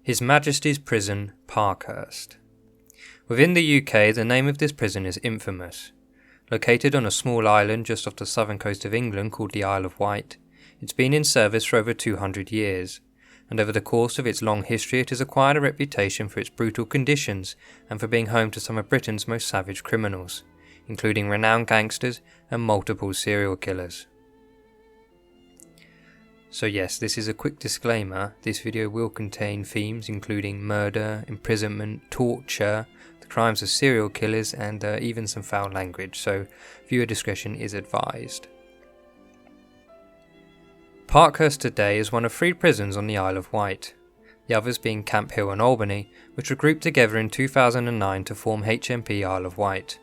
His Majesty's Prison, Parkhurst. Within the UK, the name of this prison is infamous. Located on a small island just off the southern coast of England called the Isle of Wight, it's been in service for over 200 years, and over the course of its long history it has acquired a reputation for its brutal conditions and for being home to some of Britain's most savage criminals, including renowned gangsters and multiple serial killers. So yes, this is a quick disclaimer. This video will contain themes including murder, imprisonment, torture, the crimes of serial killers, and even some foul language, so viewer discretion is advised. Parkhurst today is one of 3 prisons on the Isle of Wight, the others being Camp Hill and Albany, which were grouped together in 2009 to form HMP Isle of Wight.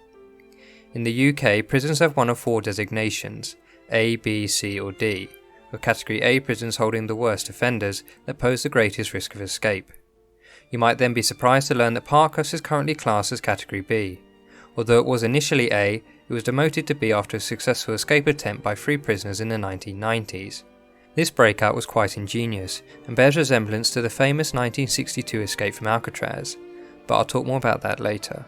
In the UK, prisons have one of 4 designations, A, B, C or D, with Category A prisons holding the worst offenders that pose the greatest risk of escape. You might then be surprised to learn that Parkhurst is currently classed as Category B. Although it was initially A, it was demoted to B after a successful escape attempt by 3 prisoners in the 1990s. This breakout was quite ingenious and bears resemblance to the famous 1962 escape from Alcatraz, but I'll talk more about that later.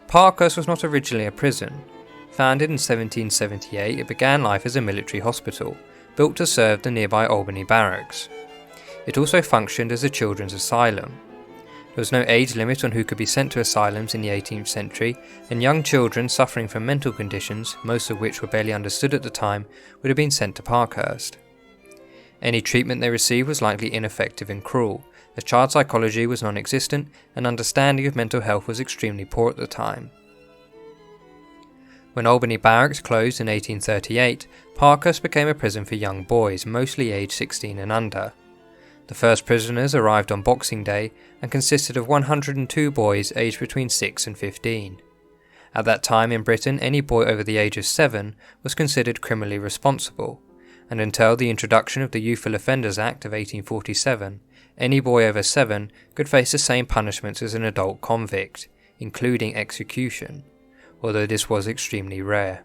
Parkhurst was not originally a prison. Founded in 1778, it began life as a military hospital, built to serve the nearby Albany barracks. It also functioned as a children's asylum. There was no age limit on who could be sent to asylums in the 18th century, and young children suffering from mental conditions, most of which were barely understood at the time, would have been sent to Parkhurst. Any treatment they received was likely ineffective and cruel, as child psychology was non-existent and understanding of mental health was extremely poor at the time. When Albany Barracks closed in 1838, Parkhurst became a prison for young boys, mostly aged 16 and under. The first prisoners arrived on Boxing Day and consisted of 102 boys aged between 6 and 15. At that time in Britain, any boy over the age of 7 was considered criminally responsible, and until the introduction of the Youthful Offenders Act of 1847, any boy over 7 could face the same punishments as an adult convict, including execution, although this was extremely rare.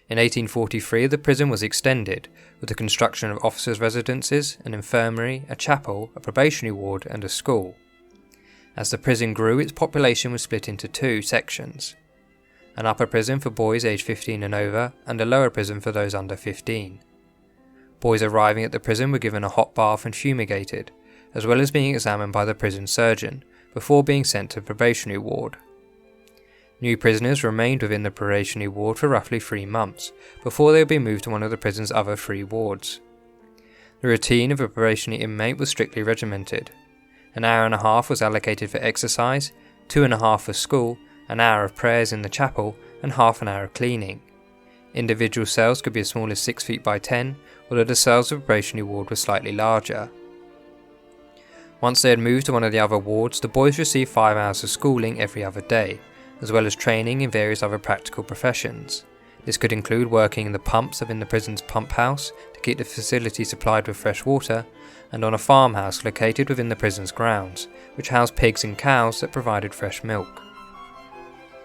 In 1843 the prison was extended, with the construction of officers' residences, an infirmary, a chapel, a probationary ward and a school. As the prison grew, its population was split into 2 sections. An upper prison for boys aged 15 and over, and a lower prison for those under 15. Boys arriving at the prison were given a hot bath and fumigated, as well as being examined by the prison surgeon, before being sent to the probationary ward. New prisoners remained within the probationary ward for roughly 3 months, before they would be moved to one of the prison's other 3 wards. The routine of a probationary inmate was strictly regimented. An hour and a half was allocated for exercise, 2.5 for school, an hour of prayers in the chapel, and half an hour of cleaning. Individual cells could be as small as 6 feet by 10, although the cells of the probationary ward were slightly larger. Once they had moved to one of the other wards, the boys received 5 hours of schooling every other day, as well as training in various other practical professions. This could include working in the pumps within the prison's pump house to keep the facility supplied with fresh water, and on a farmhouse located within the prison's grounds, which housed pigs and cows that provided fresh milk.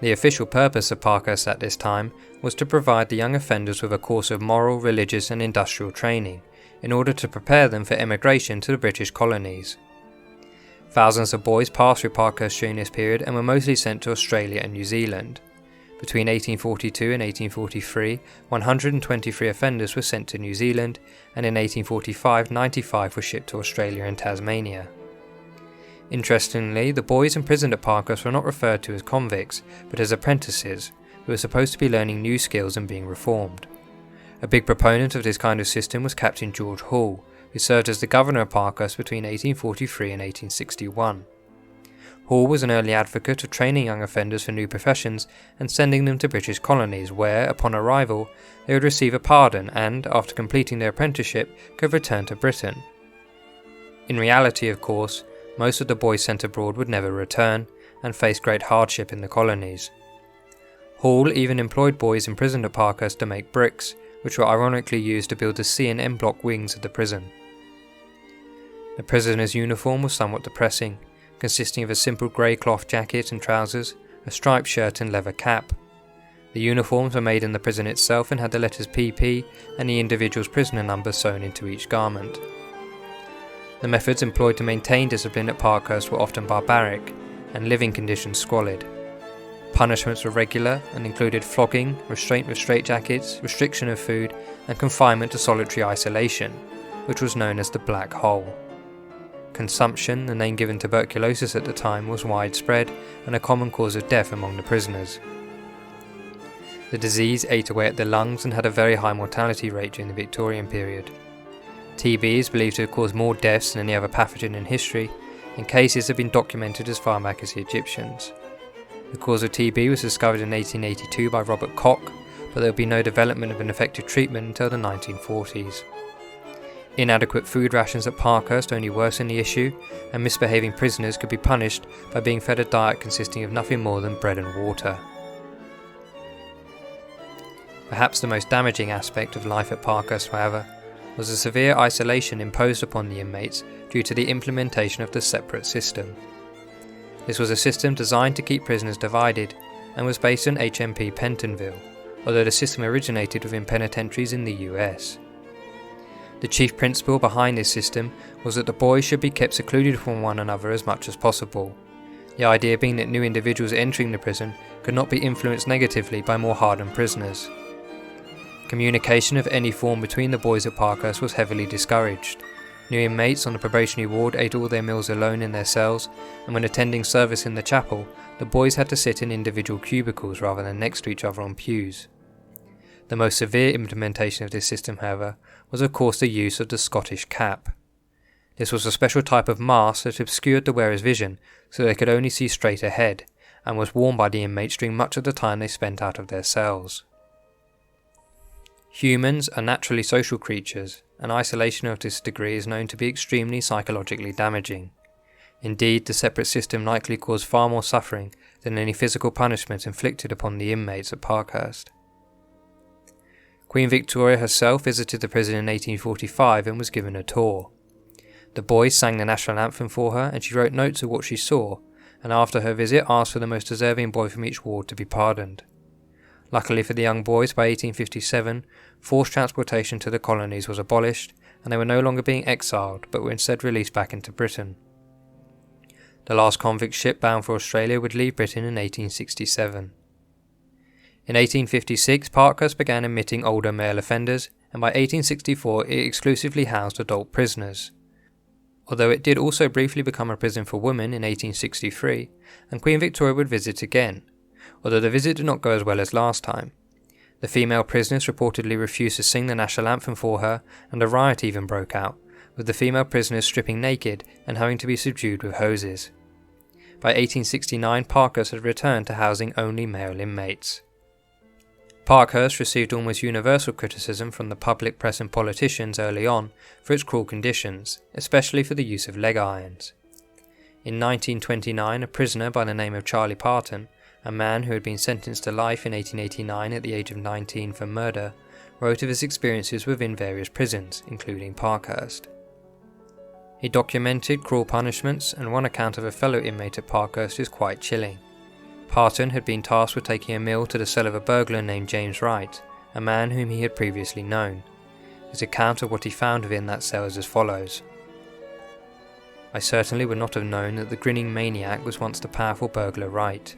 The official purpose of Parkhurst at this time was to provide the young offenders with a course of moral, religious and industrial training, in order to prepare them for emigration to the British colonies. Thousands of boys passed through Parkhurst during this period and were mostly sent to Australia and New Zealand. Between 1842 and 1843, 123 offenders were sent to New Zealand, and in 1845, 95 were shipped to Australia and Tasmania. Interestingly, the boys imprisoned at Parkhurst were not referred to as convicts, but as apprentices, who were supposed to be learning new skills and being reformed. A big proponent of this kind of system was Captain George Hall, who served as the governor of Parkhurst between 1843 and 1861. Hall was an early advocate of training young offenders for new professions and sending them to British colonies where, upon arrival, they would receive a pardon and, after completing their apprenticeship, could return to Britain. In reality, of course, most of the boys sent abroad would never return and face great hardship in the colonies. Hall even employed boys imprisoned at Parkhurst to make bricks, which were ironically used to build the C and M block wings of the prison. The prisoner's uniform was somewhat depressing, consisting of a simple grey cloth jacket and trousers, a striped shirt and leather cap. The uniforms were made in the prison itself and had the letters PP and the individual's prisoner number sewn into each garment. The methods employed to maintain discipline at Parkhurst were often barbaric, and living conditions squalid. Punishments were regular and included flogging, restraint with straitjackets, restriction of food, and confinement to solitary isolation, which was known as the Black Hole. Consumption, the name given tuberculosis at the time, was widespread and a common cause of death among the prisoners. The disease ate away at the lungs and had a very high mortality rate during the Victorian period. TB is believed to have caused more deaths than any other pathogen in history, and cases have been documented as far back as the Egyptians. The cause of TB was discovered in 1882 by Robert Koch, but there would be no development of an effective treatment until the 1940s. Inadequate food rations at Parkhurst only worsened the issue, and misbehaving prisoners could be punished by being fed a diet consisting of nothing more than bread and water. Perhaps the most damaging aspect of life at Parkhurst, however, was the severe isolation imposed upon the inmates due to the implementation of the separate system. This was a system designed to keep prisoners divided and was based on HMP Pentonville, although the system originated within penitentiaries in the US. The chief principle behind this system was that the boys should be kept secluded from one another as much as possible, the idea being that new individuals entering the prison could not be influenced negatively by more hardened prisoners. Communication of any form between the boys at Parkhurst was heavily discouraged. New inmates on the probationary ward ate all their meals alone in their cells, and when attending service in the chapel, the boys had to sit in individual cubicles rather than next to each other on pews. The most severe implementation of this system, however, was of course the use of the Scottish cap. This was a special type of mask that obscured the wearer's vision so they could only see straight ahead, and was worn by the inmates during much of the time they spent out of their cells. Humans are naturally social creatures, and isolation of this degree is known to be extremely psychologically damaging. Indeed, the separate system likely caused far more suffering than any physical punishment inflicted upon the inmates at Parkhurst. Queen Victoria herself visited the prison in 1845 and was given a tour. The boys sang the national anthem for her, and she wrote notes of what she saw, and after her visit asked for the most deserving boy from each ward to be pardoned. Luckily for the young boys, by 1857, forced transportation to the colonies was abolished, and they were no longer being exiled, but were instead released back into Britain. The last convict ship bound for Australia would leave Britain in 1867. In 1856, Parkhurst began admitting older male offenders, and by 1864 it exclusively housed adult prisoners. Although it did also briefly become a prison for women in 1863, and Queen Victoria would visit again, although the visit did not go as well as last time. The female prisoners reportedly refused to sing the national anthem for her, and a riot even broke out, with the female prisoners stripping naked and having to be subdued with hoses. By 1869, Parkhurst had returned to housing only male inmates. Parkhurst received almost universal criticism from the public, press and politicians early on for its cruel conditions, especially for the use of leg irons. In 1929, a prisoner by the name of Charlie Parton, a man who had been sentenced to life in 1889 at the age of 19 for murder, wrote of his experiences within various prisons, including Parkhurst. He documented cruel punishments, and one account of a fellow inmate at Parkhurst is quite chilling. Parton had been tasked with taking a meal to the cell of a burglar named James Wright, a man whom he had previously known. His account of what he found within that cell is as follows. "I certainly would not have known that the grinning maniac was once the powerful burglar Wright.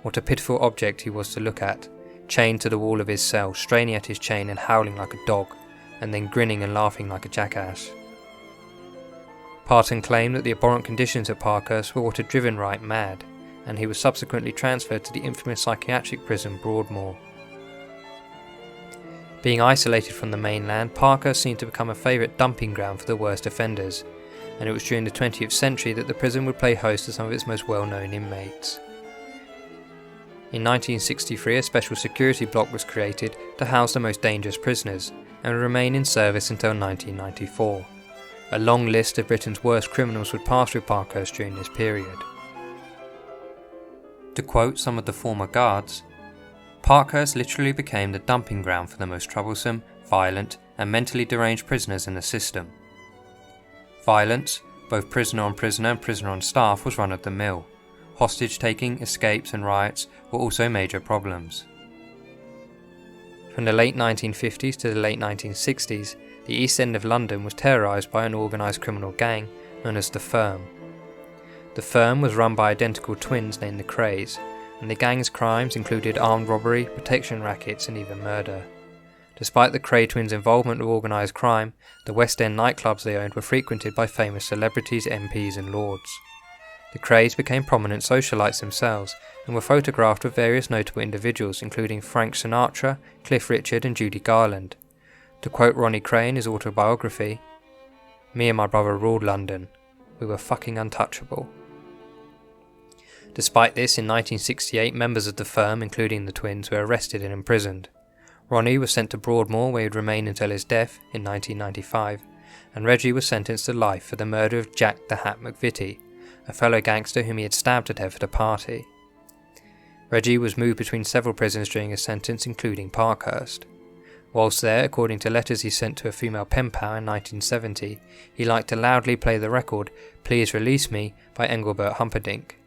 What a pitiful object he was to look at, chained to the wall of his cell, straining at his chain and howling like a dog, and then grinning and laughing like a jackass." Parton claimed that the abhorrent conditions at Parkhurst were what had driven Wright mad, and he was subsequently transferred to the infamous psychiatric prison Broadmoor. Being isolated from the mainland, Parkhurst seemed to become a favourite dumping ground for the worst offenders, and it was during the 20th century that the prison would play host to some of its most well-known inmates. In 1963, a special security block was created to house the most dangerous prisoners, and would remain in service until 1994. A long list of Britain's worst criminals would pass through Parkhurst during this period. To quote some of the former guards, "Parkhurst literally became the dumping ground for the most troublesome, violent, and mentally deranged prisoners in the system. Violence, both prisoner on prisoner and prisoner on staff, was run of the mill. Hostage-taking, escapes, and riots were also major problems." From the late 1950s to the late 1960s, the East End of London was terrorised by an organised criminal gang known as the Firm. The Firm was run by identical twins named the Krays, and the gang's crimes included armed robbery, protection rackets and even murder. Despite the Kray twins' involvement with organised crime, the West End nightclubs they owned were frequented by famous celebrities, MPs and lords. The Krays became prominent socialites themselves and were photographed with various notable individuals including Frank Sinatra, Cliff Richard and Judy Garland. To quote Ronnie Kray in his autobiography, "Me and my brother ruled London. We were fucking untouchable." Despite this, in 1968 members of the Firm, including the twins, were arrested and imprisoned. Ronnie was sent to Broadmoor where he would remain until his death in 1995, and Reggie was sentenced to life for the murder of Jack the Hat McVitie, a fellow gangster whom he had stabbed to death at a party. Reggie was moved between several prisons during his sentence, including Parkhurst. Whilst there, according to letters he sent to a female pen pal in 1970, he liked to loudly play the record "Please Release Me" by Engelbert Humperdinck,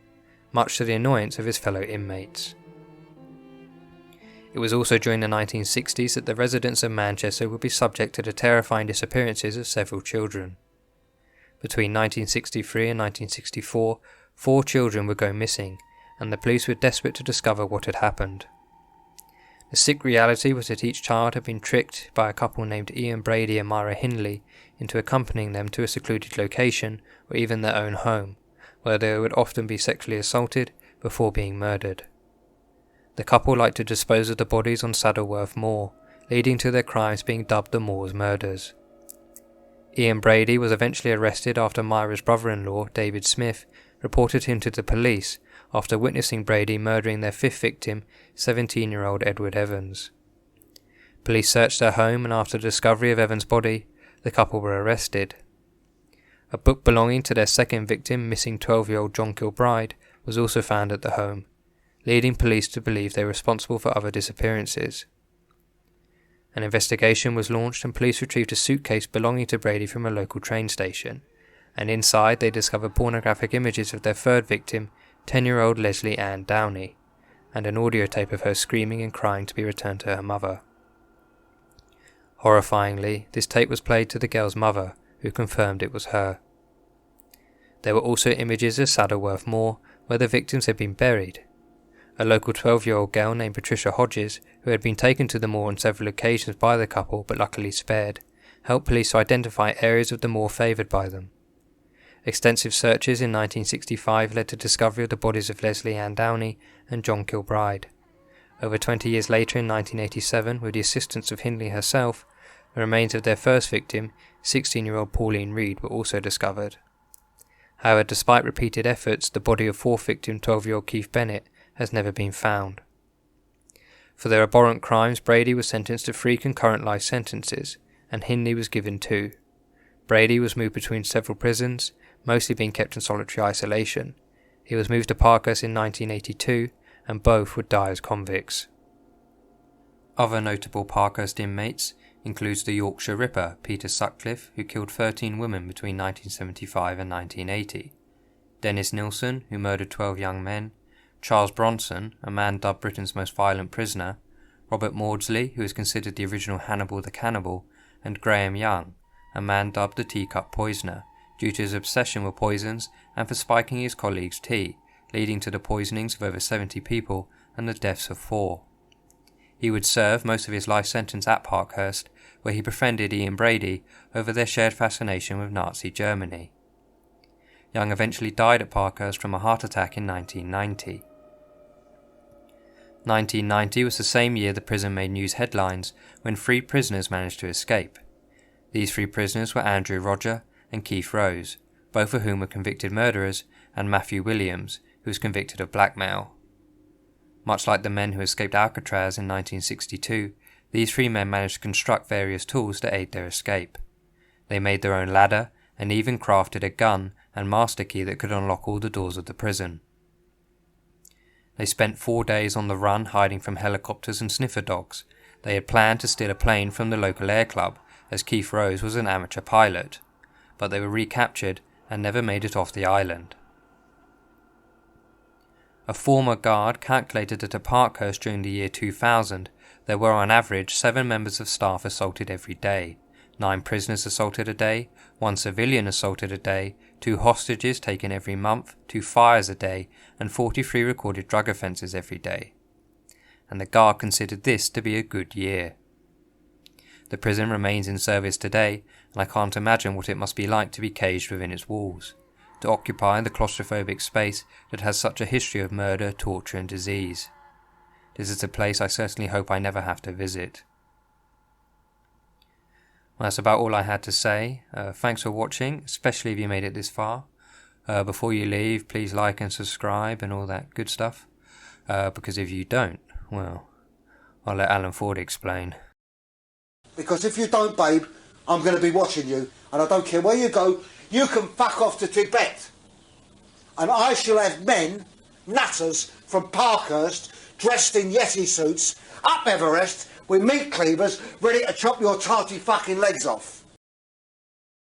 much to the annoyance of his fellow inmates. It was also during the 1960s that the residents of Manchester would be subject to the terrifying disappearances of several children. Between 1963 and 1964, 4 children would go missing, and the police were desperate to discover what had happened. The sick reality was that each child had been tricked by a couple named Ian Brady and Myra Hindley into accompanying them to a secluded location or even their own home, where they would often be sexually assaulted before being murdered. The couple liked to dispose of the bodies on Saddleworth Moor, leading to their crimes being dubbed the Moors Murders. Ian Brady was eventually arrested after Myra's brother-in-law, David Smith, reported him to the police after witnessing Brady murdering their 5th victim, 17-year-old Edward Evans. Police searched their home, and after the discovery of Evans' body, the couple were arrested. A book belonging to their 2nd victim, missing 12-year-old John Kilbride, was also found at the home, leading police to believe they were responsible for other disappearances. An investigation was launched and police retrieved a suitcase belonging to Brady from a local train station, and inside they discovered pornographic images of their 3rd victim, 10-year-old Leslie Ann Downey, and an audio tape of her screaming and crying to be returned to her mother. Horrifyingly, this tape was played to the girl's mother, who confirmed it was her. There were also images of Saddleworth Moor, where the victims had been buried. A local 12-year-old girl named Patricia Hodges, who had been taken to the moor on several occasions by the couple but luckily spared, helped police to identify areas of the moor favoured by them. Extensive searches in 1965 led to discovery of the bodies of Leslie Ann Downey and John Kilbride. Over 20 years later, in 1987, with the assistance of Hindley herself, the remains of their 1st victim, 16-year-old Pauline Reed, were also discovered. However, despite repeated efforts, the body of 4th victim, 12-year-old Keith Bennett, has never been found. For their abhorrent crimes, Brady was sentenced to 3 concurrent life sentences, and Hindley was given 2. Brady was moved between several prisons, mostly being kept in solitary isolation. He was moved to Parkhurst in 1982, and both would die as convicts. Other notable Parkhurst inmates includes the Yorkshire Ripper, Peter Sutcliffe, who killed 13 women between 1975 and 1980, Dennis Nilsson, who murdered 12 young men, Charles Bronson, a man dubbed Britain's most violent prisoner, Robert Maudsley, who is considered the original Hannibal the Cannibal, and Graham Young, a man dubbed the Teacup Poisoner, due to his obsession with poisons and for spiking his colleagues' tea, leading to the poisonings of over 70 people and the deaths of 4. He would serve most of his life sentence at Parkhurst, where he befriended Ian Brady over their shared fascination with Nazi Germany. Young eventually died at Parkhurst from a heart attack in 1990. 1990 was the same year the prison made news headlines when 3 prisoners managed to escape. These 3 prisoners were Andrew Roger and Keith Rose, both of whom were convicted murderers, and Matthew Williams, who was convicted of blackmail. Much like the men who escaped Alcatraz in 1962, these 3 men managed to construct various tools to aid their escape. They made their own ladder and even crafted a gun and master key that could unlock all the doors of the prison. They spent 4 days on the run, hiding from helicopters and sniffer dogs. They had planned to steal a plane from the local air club, as Keith Rose was an amateur pilot, but they were recaptured and never made it off the island. A former guard calculated that at Parkhurst during the year 2000 there were on average 7 members of staff assaulted every day, 9 prisoners assaulted a day, 1 civilian assaulted a day, 2 hostages taken every month, 2 fires a day, and 43 recorded drug offences every day. And the guard considered this to be a good year. The prison remains in service today, and I can't imagine what it must be like to be caged within its walls, to occupy the claustrophobic space that has such a history of murder, torture and disease. This is a place I certainly hope I never have to visit. Well, that's about all I had to say. Thanks for watching, especially if you made it this far. Before you leave, please like and subscribe and all that good stuff. Because if you don't, well, I'll let Alan Ford explain. Because if you don't, babe, I'm going to be watching you, and I don't care where you go, you can fuck off to Tibet. And I shall have men, nutters, from Parkhurst, dressed in Yeti suits, up Everest, with meat cleavers, ready to chop your tarty fucking legs off.